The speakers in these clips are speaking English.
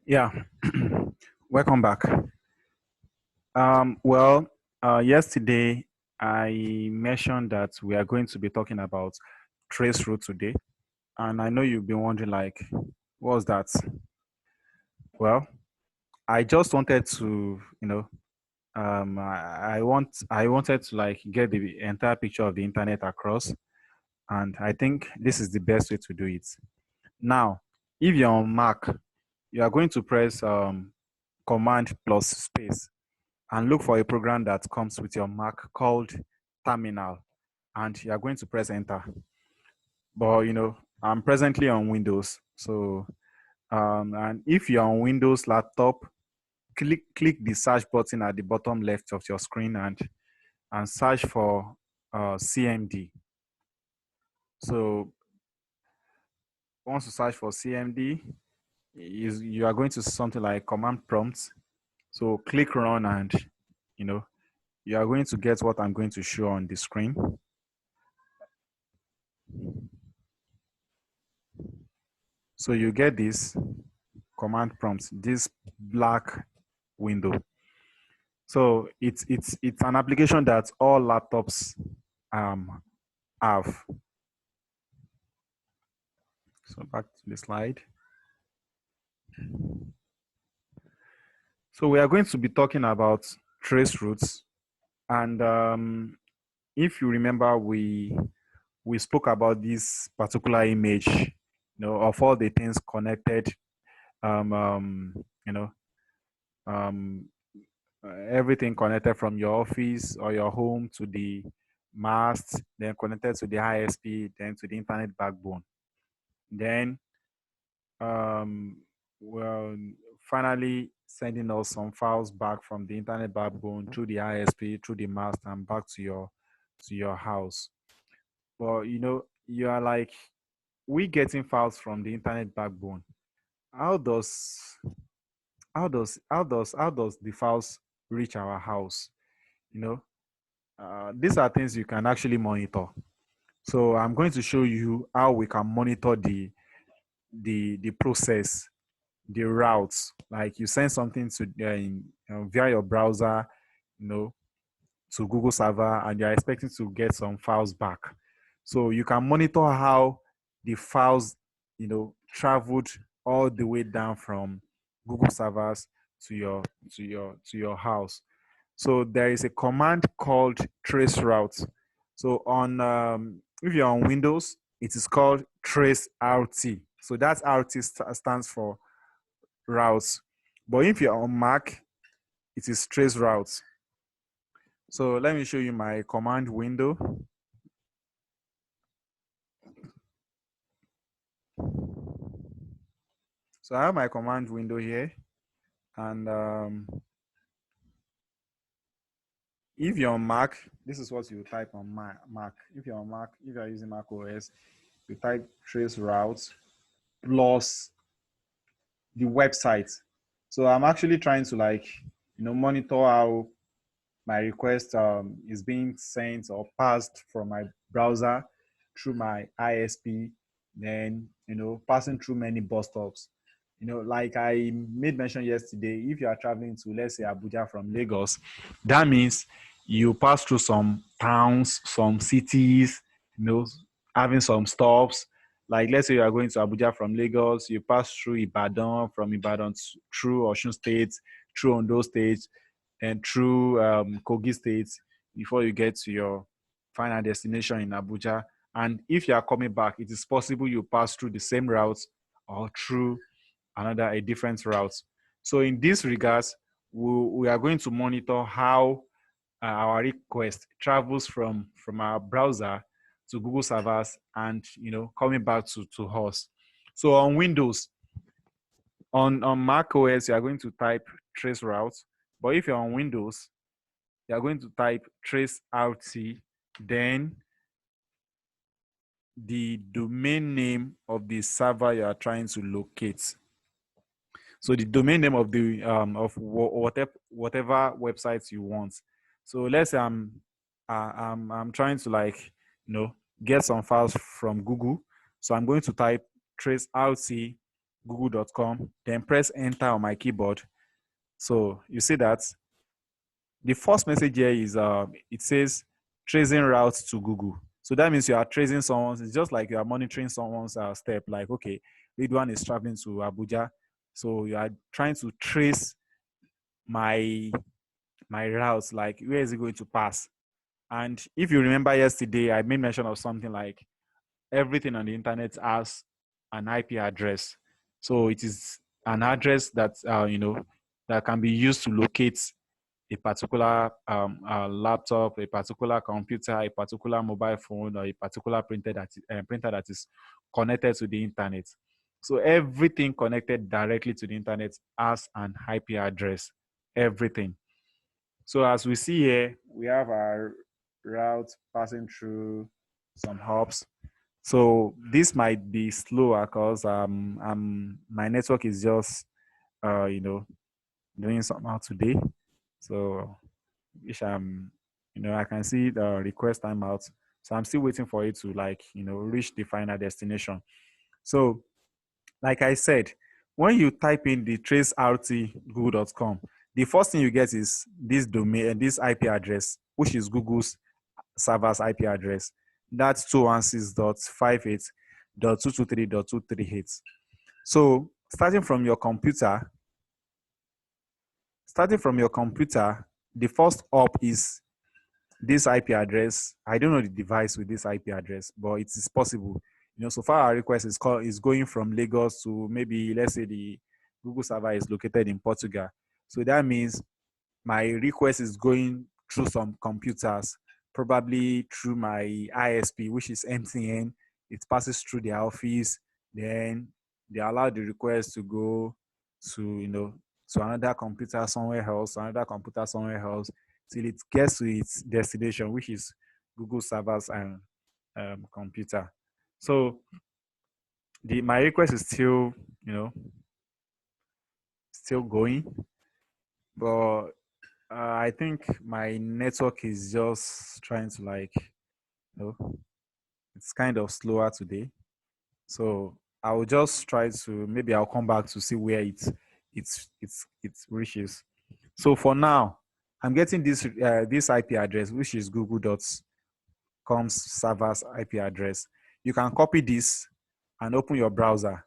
Yeah, welcome back. Well, yesterday I mentioned that we are going to be talking about Traceroute today, and I know you've been wondering, like, what's that? Well, I just wanted to, I wanted to like get the entire picture of the internet across, and I think this is the best way to do it. Now, if you're on Mac, you are going to press Command plus space and look for a program that comes with your Mac called Terminal, and you are going to press enter. But I'm presently on Windows, so and if you're on Windows laptop, click the search button at the bottom left of your screen and search for CMD. So once you search for CMD, you are going to see something like command prompts. So click run and you know you are going to get what I'm going to show on the screen. So you get this command prompt, this black window. So it's an application that all laptops have. So back to the slide. So we are going to be talking about trace routes, and if you remember, we spoke about this particular image, of all the things connected, um, um, you know, um, everything connected from your office or your home to the mast, then connected to the ISP, then to the internet backbone. Then, um, well, finally sending us some files back from the internet backbone through the ISP, through the mast, and back to your house. But you are like, we getting files from the internet backbone. How does how does the files reach our house? You know, these are things you can actually monitor. So I'm going to show you how we can monitor the process, the routes. Like you send something to via your browser, you know, to Google server, and you're expecting to get some files back. So you can monitor how the files, traveled all the way down from Google servers to your house. So there is a command called traceroute. So on if you're on Windows, it is called traceRT. So that RT stands for routes. But if you're on Mac, it is traceroute. So let me show you my command window. So I have my command window here, and if you're on Mac, this is what you type on Mac. If you're on Mac, if you're using Mac OS, you type trace routes plus the website. So I'm actually trying to like, monitor how my request is being sent or passed from my browser through my ISP, then, passing through many bus stops. Like I made mention yesterday, if you are traveling to, let's say, Abuja from Lagos, that means you pass through some towns, some cities, you know, having some stops. Like let's say you are going to Abuja from Lagos, you pass through Ibadan, from Ibadan through Osun State, through Ondo State, and through Kogi State before you get to your final destination in Abuja. And if you are coming back, it is possible you pass through the same route or through a different route. So in this regards, we are going to monitor how our request travels from our browser to Google servers and coming back to us. So on Windows, on Mac OS, you are going to type trace route, but if you're on Windows, you are going to type trace RT, then the domain name of the server you are trying to locate. So the domain name of the whatever websites you want. So let's say I'm trying to like get some files from Google. So I'm going to type trace RT, google.com, then press enter on my keyboard. So you see that the first message here is it says tracing routes to Google. So that means you are tracing someone's. It's just like you are monitoring someone's step. Like, okay, Ridwan is traveling to Abuja, so you are trying to trace my routes. Like, where is it going to pass? And if you remember yesterday, I made mention of something like everything on the internet has an IP address. So it is an address that that can be used to locate a particular laptop, a particular computer, a particular mobile phone, or a particular printer that is connected to the internet. So everything connected directly to the internet has an IP address. Everything. So as we see here, we have our route passing through some hubs. So this might be slower because my network is just doing somehow today. So which I can see the request timeout. So I'm still waiting for it to reach the final destination. So like I said, when you type in the traceroute.google.com, the first thing you get is this domain and this IP address, which is Google's server's IP address. That's 216.58.223.238. So starting from your computer, the first up is this IP address. I don't know the device with this IP address, but it is possible. So far our request is going from Lagos to, maybe let's say the Google server is located in Portugal. So that means my request is going through some computers, probably through my ISP, which is MTN. It passes through their office, then they allow the request to go to to another computer somewhere else, till it gets to its destination, which is Google servers and computer. So the my request is still still going, but I think my network is just trying to you know, it's kind of slower today. So I will just try to, maybe I'll come back to see where it reaches. So for now, I'm getting this IP address, which is google.com's server's IP address. You can copy this and open your browser.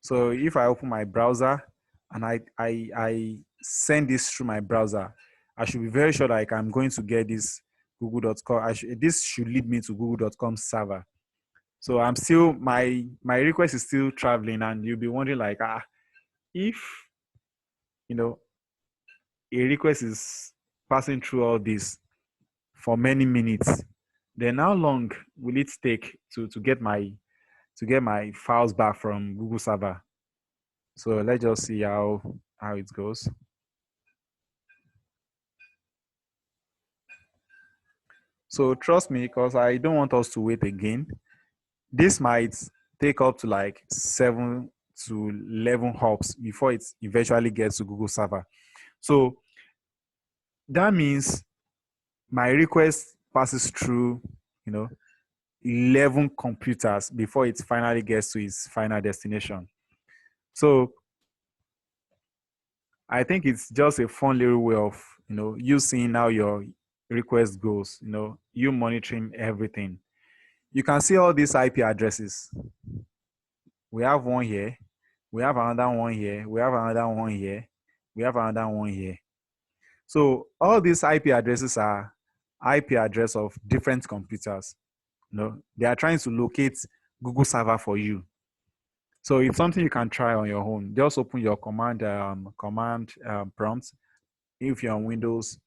So if I open my browser and I send this through my browser, I should be very sure like I'm going to get this google.com. This should lead me to google.com server. So I'm still, my request is still traveling, and you'll be wondering like, if you know a request is passing through all this for many minutes, then how long will it take to get my files back from Google server? So let's just see how it goes. So trust me, because I don't want us to wait again. This might take up to like 7 to 11 hops before it eventually gets to Google server. So that means my request passes through, you know, 11 computers before it finally gets to its final destination. So I think it's just a fun little way of, you seeing how your request goes, you monitoring everything. You can see all these IP addresses. We have one here, we have another one here, we have another one here, we have another one here. So all these IP addresses are IP address of different computers. They are trying to locate Google server for you. So it's something you can try on your own. Just open your command prompt. If you're on Windows,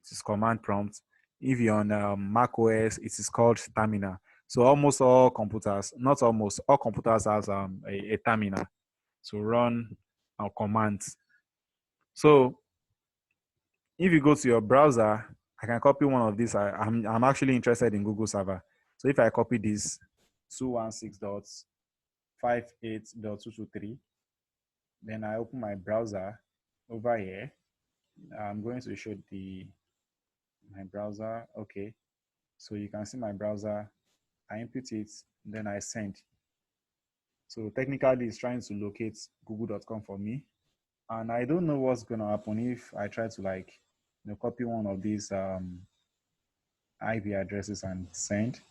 it is command prompt. If you're on Mac OS, it is called terminal. So almost all computers, not almost all computers has a terminal to run commands. So if you go to your browser, I can copy one of these. I'm actually interested in Google server. So if I copy this 216.58.223, then I open my browser over here. I'm going to show my browser. Okay. So you can see my browser. I input it, then I send. So technically, it's trying to locate google.com for me. And I don't know what's going to happen if I try to like, copy one of these IP addresses and send.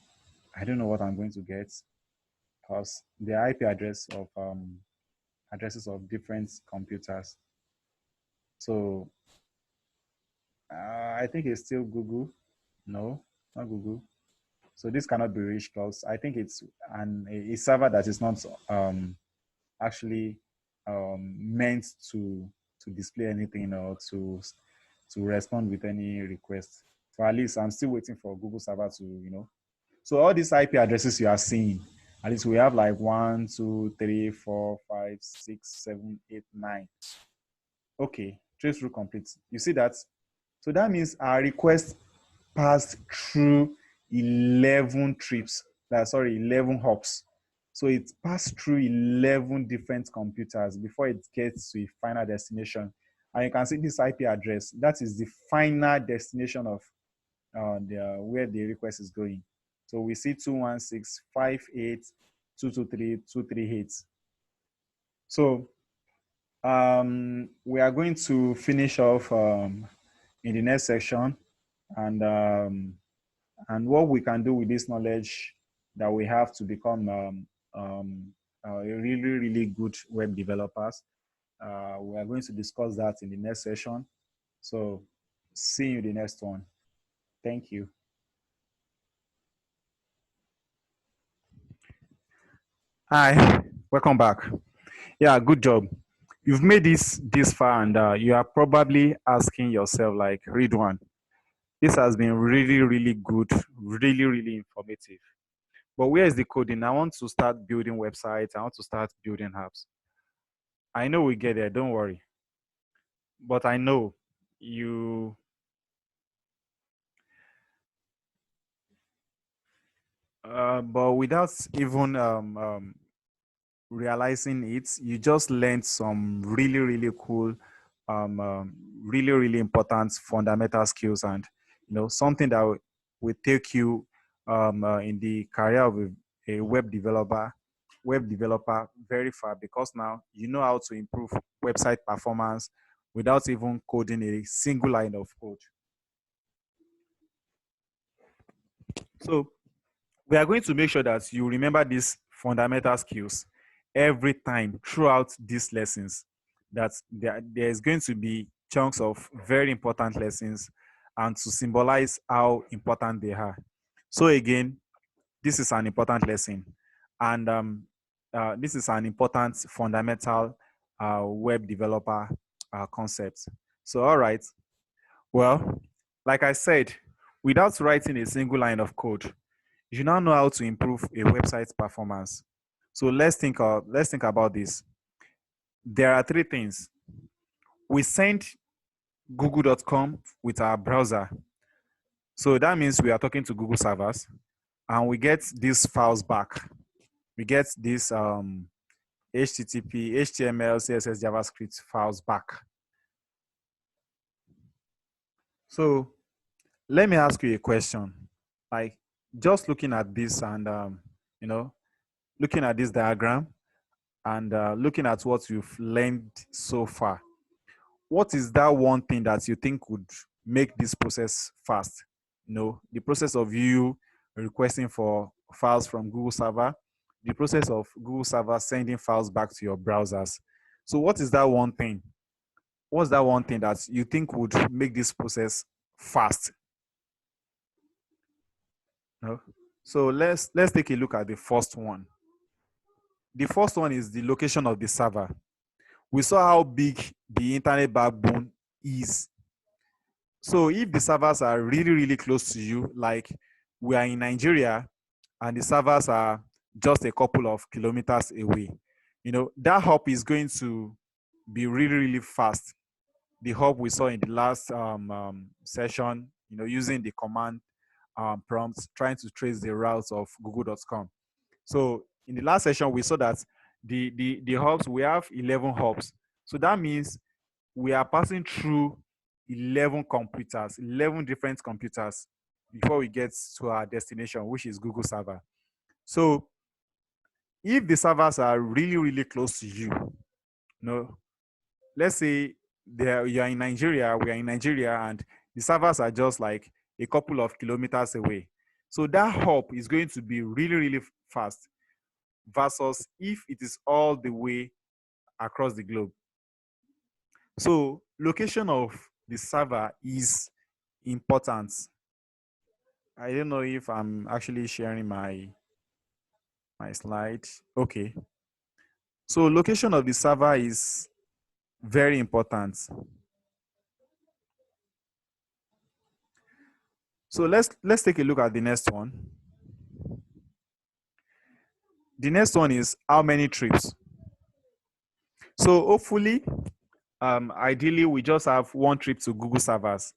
I don't know what I'm going to get because the IP address of addresses of different computers. So I think it's still Google. No, not Google. So this cannot be reached because I think it's a server that is not actually meant to display anything or to respond with any request. So at least I'm still waiting for Google server to So all these IP addresses you are seeing, at least we have like 1, 2, 3, 4, 5, 6, 7, 8, 9. Okay, trace route complete. You see that? So that means our request passed through 11 trips. Sorry, 11 hops. So it passed through 11 different computers before it gets to a final destination. And you can see this IP address. That is the final destination of where the request is going. So we see 216.58.223.238. So we are going to finish off in the next section, and what we can do with this knowledge that we have to become a really really good web developers. We are going to discuss that in the next session. So see you in the next one. Thank you. Hi, welcome back. Yeah, good job. You've made this far, and you are probably asking yourself, like, read one. This has been really, really good, really, really informative. But where is the coding? I want to start building websites. I want to start building apps. I know we get there. Don't worry. But I know you. But without even realizing it, you just learned some really, really cool, really, really important fundamental skills, and something that will take you in the career of a web developer very far, because now you know how to improve website performance without even coding a single line of code. So we are going to make sure that you remember these fundamental skills every time throughout these lessons, that there is going to be chunks of very important lessons, and to symbolize how important they are. So again, this is an important lesson, and this is an important fundamental web developer concept. So all right, well, like I said, without writing a single line of code, you now know how to improve a website's performance. So let's think about this. There are three things. We send google.com with our browser. So that means we are talking to Google servers, and we get these files back. We get these HTTP, HTML, CSS, JavaScript files back. So let me ask you a question. Like, just looking at this and you know, looking at this diagram, and looking at what you've learned so far, what is that one thing that you think would make this process fast? The process of you requesting for files from Google server, the process of Google server sending files back to your browsers. So what is that one thing? What's that one thing that you think would make this process fast? No? So let's take a look at the first one. The first one is the location of the server. We saw how big the internet backbone is. So if the servers are really, really close to you, like we are in Nigeria and the servers are just a couple of kilometers away, that hop is going to be really, really fast. The hop we saw in the last session, using the command prompts, trying to trace the routes of google.com. So in the last session, we saw that the hubs, we have 11 hubs. So that means we are passing through 11 computers, 11 different computers before we get to our destination, which is Google server. So if the servers are really, really close to you, know, let's say you're in Nigeria, we are in Nigeria, and the servers are just like a couple of kilometers away. So that hop is going to be really, really fast versus if it is all the way across the globe. So location of the server is important. I don't know if I'm actually sharing my slide. Okay. So location of the server is very important. So let's take a look at the next one. The next one is how many trips. So hopefully, ideally, we just have one trip to Google servers,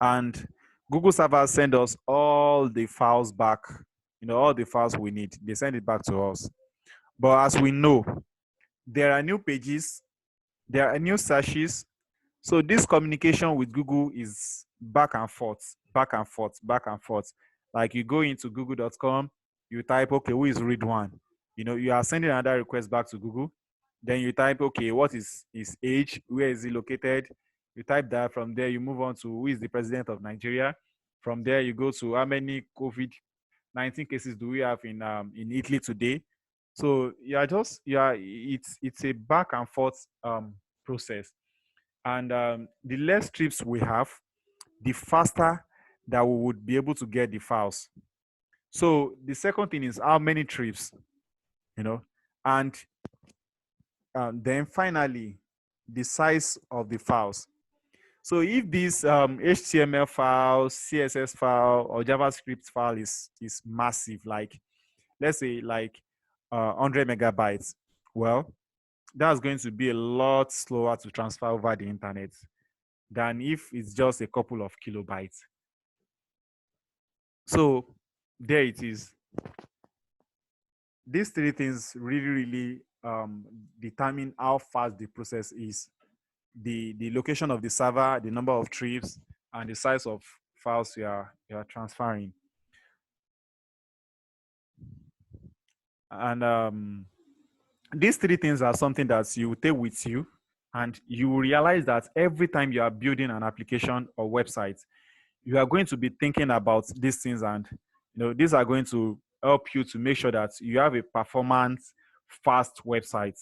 and Google servers send us all the files back. All the files we need. They send it back to us. But as we know, there are new pages, there are new searches. So this communication with Google is back and forth, back and forth, back and forth. Like you go into google.com, you type, okay, who is read one? You are sending another request back to Google. Then you type, okay, what is his age? Where is he located? You type that. From there, you move on to who is the president of Nigeria. From there, you go to how many COVID-19 cases do we have in Italy today. So it's a back and forth process. And the less trips we have, the faster that we would be able to get the files. So the second thing is how many trips, and then finally the size of the files. So if this HTML file, CSS file, or JavaScript file is massive, like let's say like 100 megabytes, well, that's going to be a lot slower to transfer over the internet than if it's just a couple of kilobytes. So there it is. These three things really, really determine how fast the process is. The location of the server, the number of trips, and the size of files you are transferring. And these three things are something that you take with you, and you will realize that every time you are building an application or website, you are going to be thinking about these things, and these are going to help you to make sure that you have a performance fast website.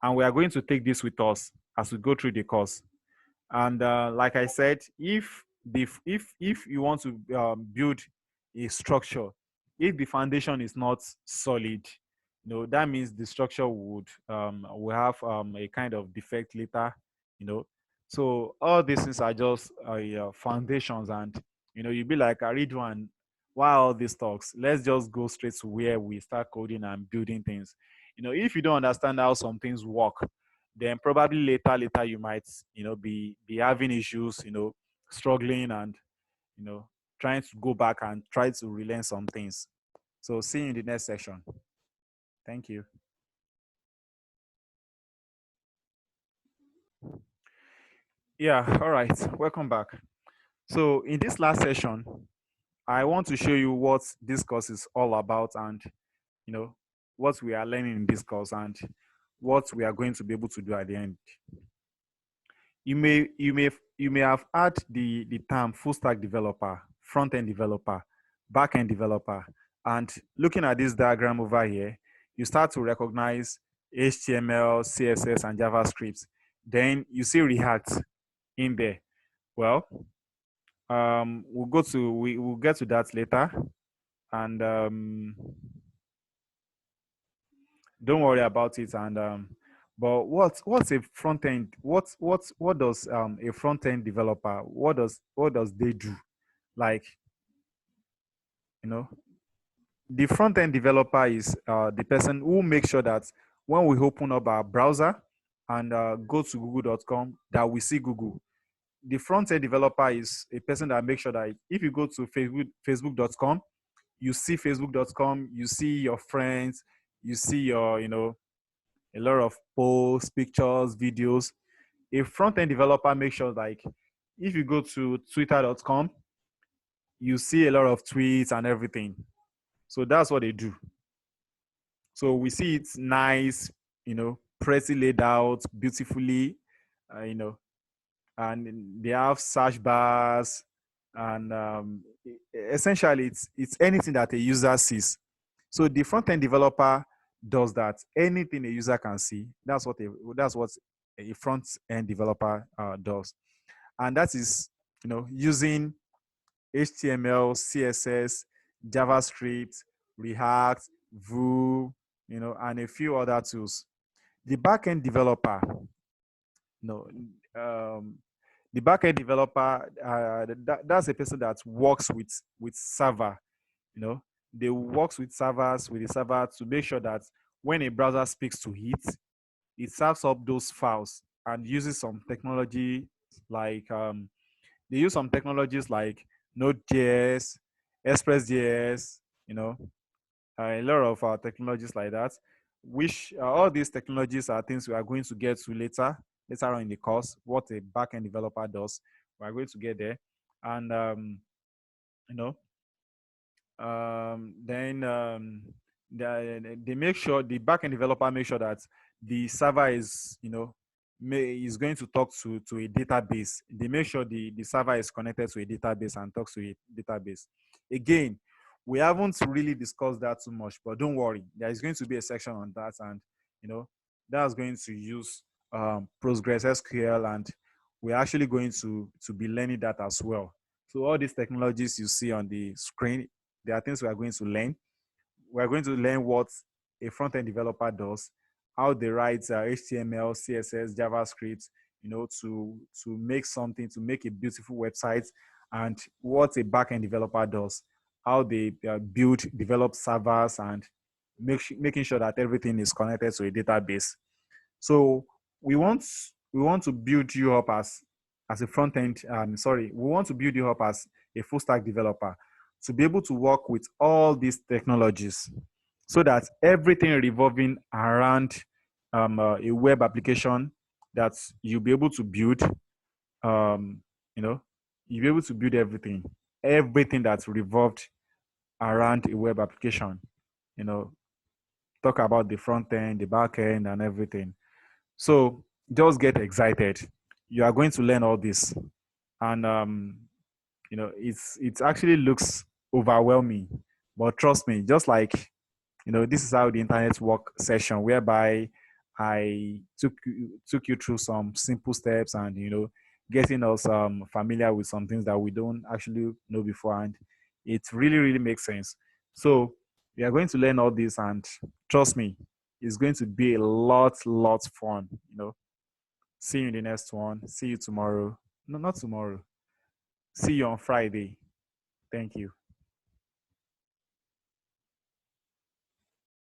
And we are going to take this with us as we go through the course. And like I said, if you want to build a structure, if the foundation is not solid, that means the structure will have a kind of defect later. you know so all these things are just foundations. And you'll be like, I read one, why all these talks? Let's just go straight to where we start coding and building things. If you don't understand how some things work, then probably later you might be having issues, struggling, and trying to go back and try to relearn some things. So see you in the next section. Thank you. Yeah, all right, welcome back. So in this last session, I want to show you what this course is all about, and you know what we are learning in this course, and what we are going to be able to do at the end. You may have heard the term full stack developer, front end developer, back end developer. And looking at this diagram over here, you start to recognize HTML, CSS, and JavaScript. Then you see React in there. Well, we'll get to that later. And don't worry about it. And but what's a front end? What does a front end developer, what does they do? Like, you know, the front end developer is the person who makes sure that when we open up our browser and go to google.com, that we see Google. The front end developer is a person that makes sure that if you go to facebook.com, you see facebook.com, you see your friends, you see your, a lot of posts, pictures, videos. A front end developer makes sure, like, if you go to twitter.com, you see a lot of tweets and everything. So that's what they do. So we see it's nice, pretty laid out, beautifully, you know, and they have search bars, and essentially it's anything that a user sees. So the front end developer does that. Anything a user can see, that's what a front end developer does, and that is using HTML, CSS, JavaScript, React, Vue, and a few other tools. The backend developer, no, um, the backend developer, that's a person that works with server. You know, they works with servers with the server to make sure that when a browser speaks to it serves up those files and uses some technology like they use some technologies like Node.js, Express.js, you know, a lot of technologies like that, which all these technologies are things we are going to get to later on in the course, what a backend developer does. We are going to get there. And, you know, then they make sure the backend developer make sure that the server is is going to talk to a database. They make sure the server is connected to a database and talks to a database. Again, we haven't really discussed that too much, but don't worry, there is going to be a section on that, and that's going to use Postgres SQL, and we're actually going to be learning that as well. So all these technologies you see on the screen, there are things we are going to learn. We are going to learn what a front-end developer does, how they write HTML, CSS, JavaScript, to make something, to make a beautiful website, and what a back-end developer does, how they develop servers, and making sure that everything is connected to a database. So we want we want to build you up as a front end. We want to build you up as a full stack developer to be able to work with all these technologies, so that everything revolving around a web application that you'll be able to build, um, you know, you'll be able to build everything that's revolved around a web application. You know, talk about the front end, the back end, and everything. So just get excited. You are going to learn all this, and it actually looks overwhelming, but trust me, just like this is how the internet work session, whereby I took you through some simple steps, and getting us familiar with some things that we don't actually know before, and it really really makes sense. So we are going to learn all this, and trust me, it's going to be a lot fun. See you in the next one. See you tomorrow. No, not tomorrow. See you on Friday. Thank you.